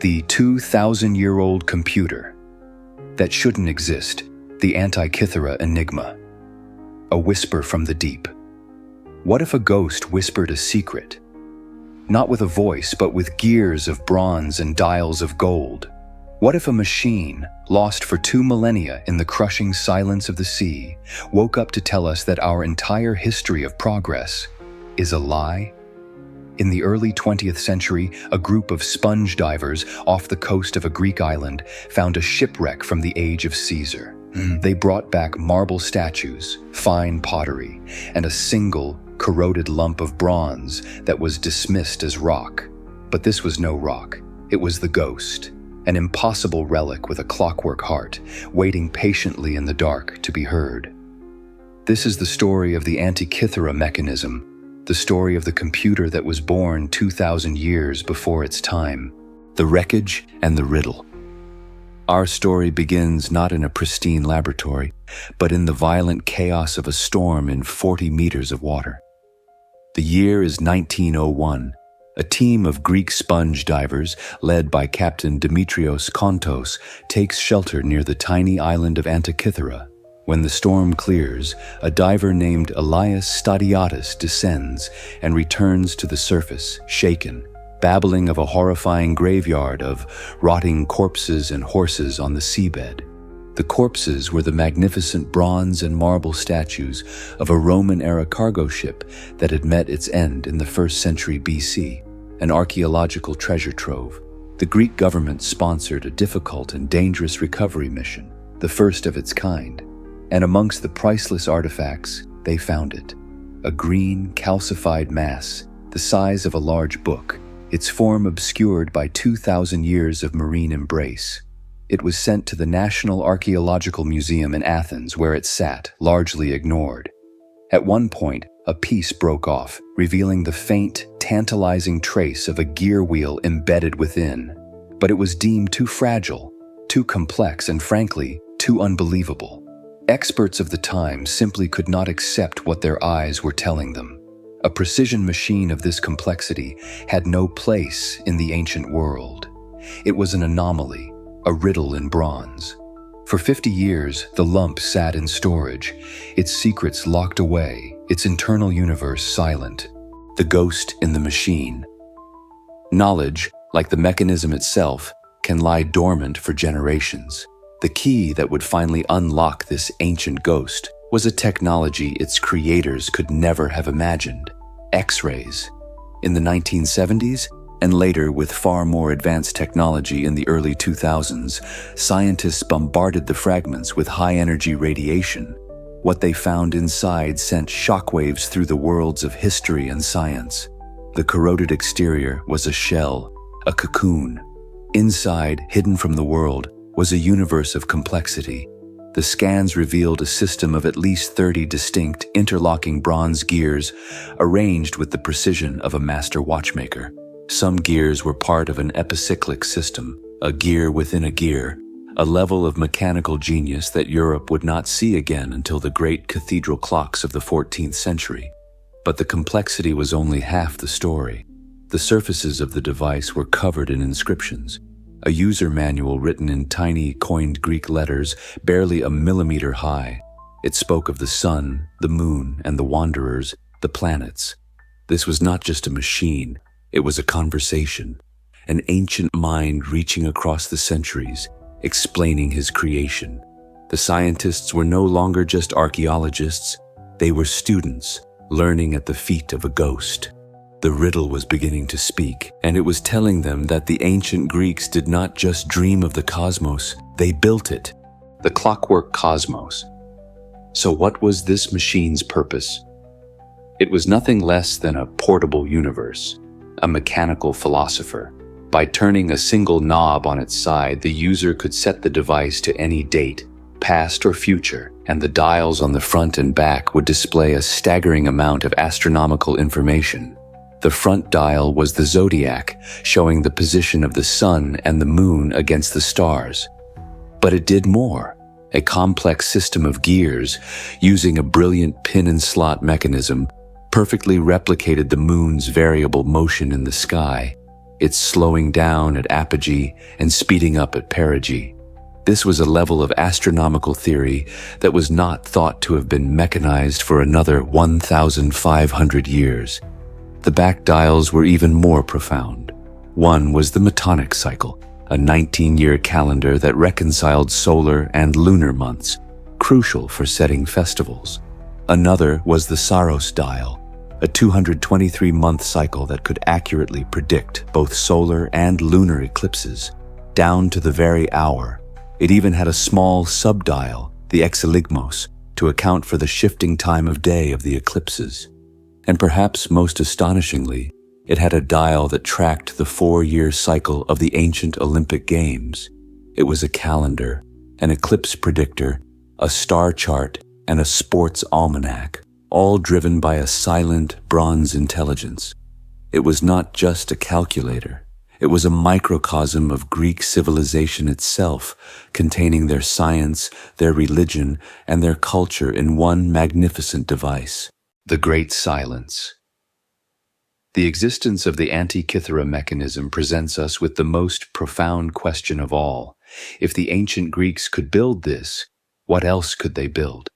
The 2,000-year-old computer that shouldn't exist, the Antikythera Enigma. A whisper from the deep. What if a ghost whispered a secret? Not with a voice, but with gears of bronze and dials of gold. What if a machine, lost for 2 millennia in the crushing silence of the sea, woke up to tell us that our entire history of progress is a lie? In the early 20th century, a group of sponge divers off the coast of a Greek island found a shipwreck from the age of Caesar. They brought back marble statues, fine pottery, and a single, corroded lump of bronze that was dismissed as rock. But this was no rock. It was the ghost, an impossible relic with a clockwork heart, waiting patiently in the dark to be heard. This is the story of the Antikythera mechanism, the story of the computer that was born 2,000 years before its time, the wreckage and the riddle. Our story begins not in a pristine laboratory, but in the violent chaos of a storm in 40 meters of water. The year is 1901. A team of Greek sponge divers, led by Captain Dimitrios Kontos, takes shelter near the tiny island of Antikythera. When the storm clears, a diver named Elias Stadiatis descends and returns to the surface, shaken, babbling of a horrifying graveyard of rotting corpses and horses on the seabed. The corpses were the magnificent bronze and marble statues of a Roman-era cargo ship that had met its end in the 1st century BC, an archaeological treasure trove. The Greek government sponsored a difficult and dangerous recovery mission, the first of its kind. And amongst the priceless artifacts, they found it. A green, calcified mass, the size of a large book, its form obscured by 2,000 years of marine embrace. It was sent to the National Archaeological Museum in Athens, where it sat, largely ignored. At one point, a piece broke off, revealing the faint, tantalizing trace of a gear wheel embedded within. But it was deemed too fragile, too complex, and frankly, too unbelievable. Experts of the time simply could not accept what their eyes were telling them. A precision machine of this complexity had no place in the ancient world. It was an anomaly, a riddle in bronze. For 50 years, the lump sat in storage, its secrets locked away, its internal universe silent. The ghost in the machine. Knowledge, like the mechanism itself, can lie dormant for generations. The key that would finally unlock this ancient ghost was a technology its creators could never have imagined: X-rays. In the 1970s, and later with far more advanced technology in the early 2000s, scientists bombarded the fragments with high-energy radiation. What they found inside sent shockwaves through the worlds of history and science. The corroded exterior was a shell, a cocoon. Inside, hidden from the world, was a universe of complexity. The scans revealed a system of at least 30 distinct, interlocking bronze gears, arranged with the precision of a master watchmaker. Some gears were part of an epicyclic system, a gear within a gear, a level of mechanical genius that Europe would not see again until the great cathedral clocks of the 14th century. But the complexity was only half the story. The surfaces of the device were covered in inscriptions. A user manual written in tiny, coined Greek letters, barely a millimeter high. It spoke of the sun, the moon, and the wanderers, the planets. This was not just a machine, it was a conversation, an ancient mind reaching across the centuries, explaining his creation. The scientists were no longer just archaeologists, they were students, learning at the feet of a ghost. The riddle was beginning to speak, and it was telling them that the ancient Greeks did not just dream of the cosmos, they built it. The clockwork cosmos. So what was this machine's purpose? It was nothing less than a portable universe, a mechanical philosopher. By turning a single knob on its side, the user could set the device to any date, past or future, and the dials on the front and back would display a staggering amount of astronomical information. The front dial was the zodiac, showing the position of the sun and the moon against the stars. But it did more. A complex system of gears, using a brilliant pin-and-slot mechanism, perfectly replicated the moon's variable motion in the sky. its slowing down at apogee and speeding up at perigee. This was a level of astronomical theory that was not thought to have been mechanized for another 1,500 years. The back dials were even more profound. One was the Metonic cycle, a 19-year calendar that reconciled solar and lunar months, crucial for setting festivals. Another was the Saros dial, a 223-month cycle that could accurately predict both solar and lunar eclipses, down to the very hour. It even had a small subdial, the Exeligmos, to account for the shifting time of day of the eclipses. And perhaps most astonishingly, it had a dial that tracked the 4-year cycle of the ancient Olympic Games. It was a calendar, an eclipse predictor, a star chart, and a sports almanac, all driven by a silent bronze intelligence. It was not just a calculator. It was a microcosm of Greek civilization itself, containing their science, their religion, and their culture in one magnificent device. The Great Silence. The existence of the Antikythera mechanism presents us with the most profound question of all. If the ancient Greeks could build this, what else could they build?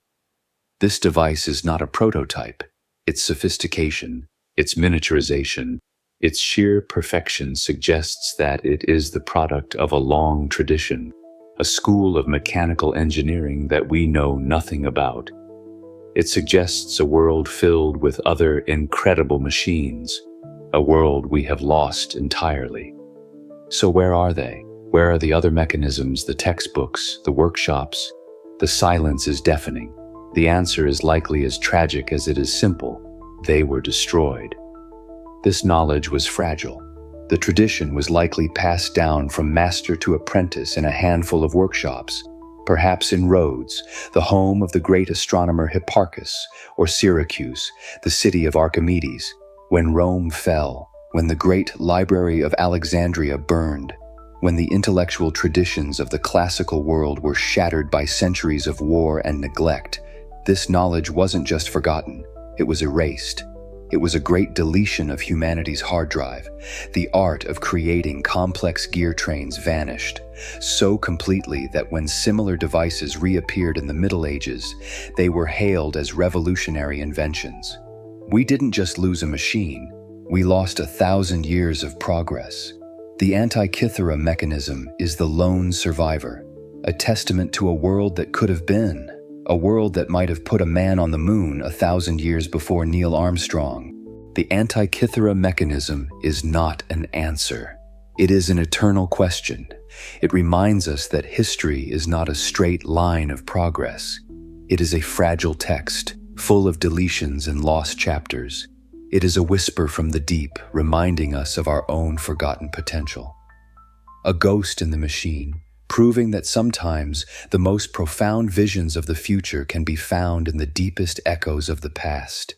This device is not a prototype. Its sophistication, its miniaturization, its sheer perfection suggests that it is the product of a long tradition, a school of mechanical engineering that we know nothing about. It suggests a world filled with other incredible machines, a world we have lost entirely. So where are they? Where are the other mechanisms, the textbooks, the workshops? The silence is deafening. The answer is likely as tragic as it is simple. They were destroyed. This knowledge was fragile. The tradition was likely passed down from master to apprentice in a handful of workshops, perhaps in Rhodes, the home of the great astronomer Hipparchus, or Syracuse, the city of Archimedes, when Rome fell, when the great library of Alexandria burned, when the intellectual traditions of the classical world were shattered by centuries of war and neglect. This knowledge wasn't just forgotten, it was erased. It was a great deletion of humanity's hard drive. The art of creating complex gear trains vanished so completely that when similar devices reappeared in the Middle Ages, they were hailed as revolutionary inventions. We didn't just lose a machine, we lost 1,000 years of progress. The Antikythera mechanism is the lone survivor, a testament to a world that could have been. A world that might have put a man on the moon 1,000 years before Neil Armstrong. The Antikythera mechanism is not an answer. It is an eternal question. It reminds us that history is not a straight line of progress. It is a fragile text, full of deletions and lost chapters. It is a whisper from the deep, reminding us of our own forgotten potential. A ghost in the machine, proving that sometimes the most profound visions of the future can be found in the deepest echoes of the past.